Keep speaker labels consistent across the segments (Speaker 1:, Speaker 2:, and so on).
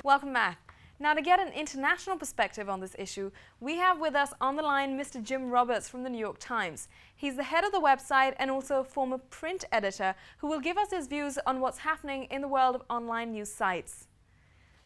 Speaker 1: Welcome back. Now, to get an international perspective on this issue, we have with us on the line Mr. Jim Roberts from the New York Times. He's the head of the website and also a former print editor who will give us his views on what's happening in the world of online news sites.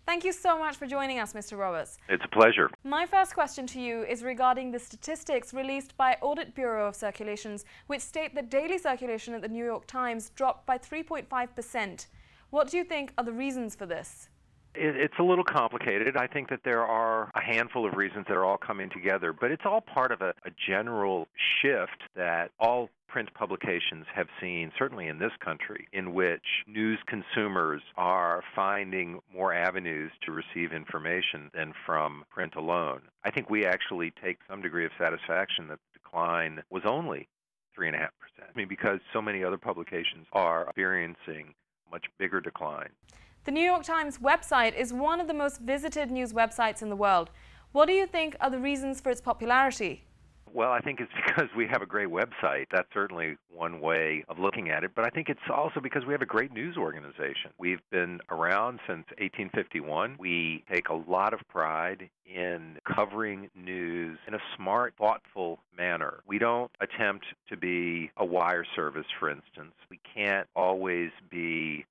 Speaker 1: Thank you so much for joining us, Mr. Roberts.
Speaker 2: It's a pleasure.
Speaker 1: My first question to you is regarding the statistics released by Audit Bureau of Circulations, which state that daily circulation at the New York Times dropped by 3.5%. What do you think are the reasons for this?
Speaker 2: It's a little complicated. I think that there are a handful of reasons that are all coming together, but it's all part of a general shift that all print publications have seen, certainly in this country, in which news consumers are finding more avenues to receive information than from print alone. I think we actually take some degree of satisfaction that the decline was only 3.5%. I mean, because so many other publications are experiencing much bigger decline.
Speaker 1: The New York Times website is one of the most visited news websites in the world. What do you think are the reasons for its popularity?
Speaker 2: Well, I think it's because we have a great website. That's certainly one way of looking at it. But I think it's also because we have a great news organization. We've been around since 1851. We take a lot of pride in covering news in a smart, thoughtful manner. We don't attempt to be a wire service, for instance. We can't always be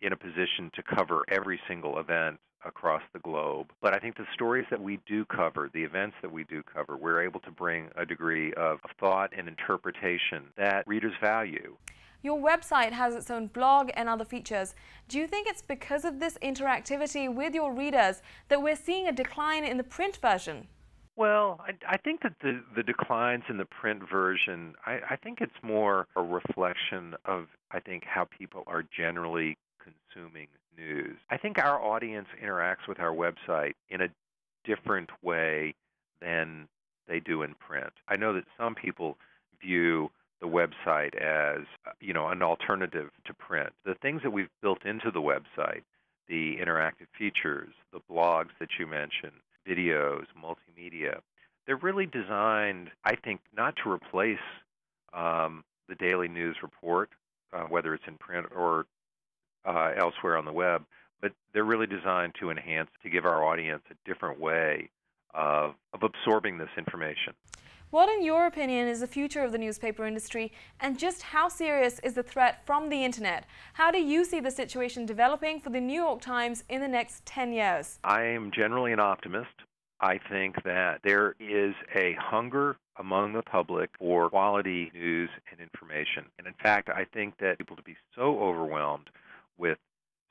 Speaker 2: in a position to cover every single event across the globe. But I think the stories that we do cover, the events that we do cover, we're able to bring a degree of thought and interpretation that readers value.
Speaker 1: Your website has its own blog and other features. Do you think it's because of this interactivity with your readers that we're seeing a decline in the print version?
Speaker 2: Well, I think that the declines in the print version, I think it's more a reflection of, I think, how people are generally consuming news. I think our audience interacts with our website in a different way than they do in print. I know that some people view the website as, an alternative to print. The things that we've built into the website, the interactive features, the blogs that you mentioned, videos, multimedia, they're really designed, I think, not to replace the daily news report, whether it's in print or elsewhere on the web, but they're really designed to enhance, to give our audience a different way of absorbing this information.
Speaker 1: What, in your opinion, is the future of the newspaper industry, and just how serious is the threat from the internet? How do you see the situation developing for the New York Times in the next 10 years?
Speaker 2: I am generally an optimist. I think that there is a hunger among the public for quality news and information. And in fact, I think that people to be so overwhelmed with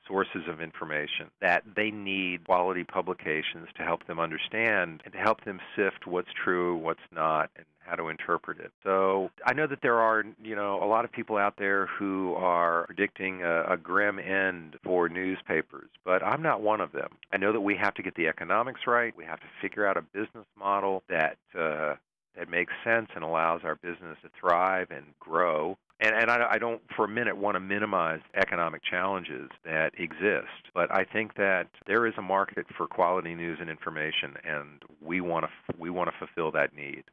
Speaker 2: sources of information that they need quality publications to help them understand and to help them sift what's true, what's not, and how to interpret it. So I know that there are, a lot of people out there who are predicting a grim end for newspapers, but I'm not one of them. I know that we have to get the economics right. We have to figure out a business model that makes sense and allows our business to thrive and grow. And I don't for a minute want to minimize economic challenges that exist, but I think that there is a market for quality news and information, and we want to fulfill that need.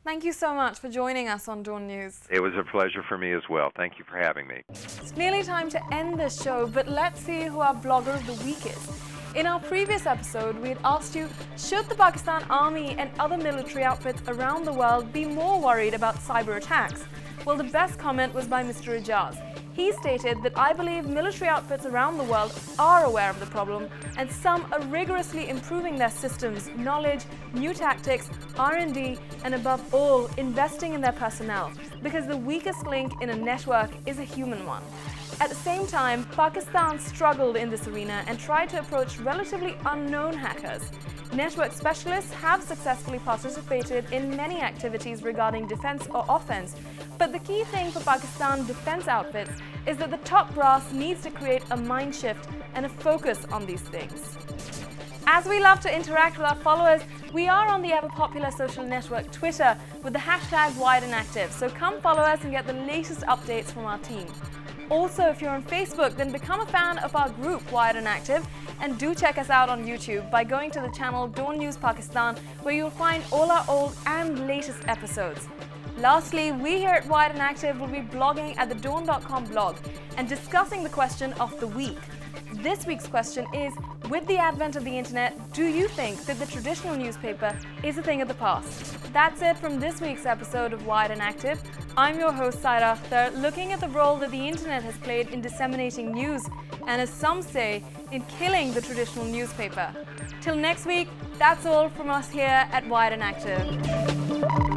Speaker 1: Thank you so much for joining us on DawnNews.
Speaker 2: It was a pleasure for me as well. Thank you for having me.
Speaker 1: It's nearly time to end this show, but let's see who our blogger of the week is. In our previous episode, we had asked you, should the Pakistan Army and other military outfits around the world be more worried about cyber attacks? Well, the best comment was by Mr. Ijaz. He stated that I believe military outfits around the world are aware of the problem, and some are rigorously improving their systems, knowledge, new tactics, R&D, and above all, investing in their personnel, because the weakest link in a network is a human one. At the same time, Pakistan struggled in this arena and tried to approach relatively unknown hackers. Network specialists have successfully participated in many activities regarding defense or offense, but the key thing for Pakistan defense outfits is that the top brass needs to create a mind shift and a focus on these things. As we love to interact with our followers, we are on the ever-popular social network Twitter with the hashtag #WiredandActive, so come follow us and get the latest updates from our team. Also, if you're on Facebook, then become a fan of our group, Wired and Active, and do check us out on YouTube by going to the channel DawnNews Pakistan, where you'll find all our old and latest episodes. Lastly, we here at Wired and Active will be blogging at the Dawn.com blog and discussing the question of the week. This week's question is, with the advent of the internet, do you think that the traditional newspaper is a thing of the past? That's it from this week's episode of Wired and Active. I'm your host, Saira Akhtar, looking at the role that the internet has played in disseminating news and, as some say, in killing the traditional newspaper. Till next week, that's all from us here at Wired and Active.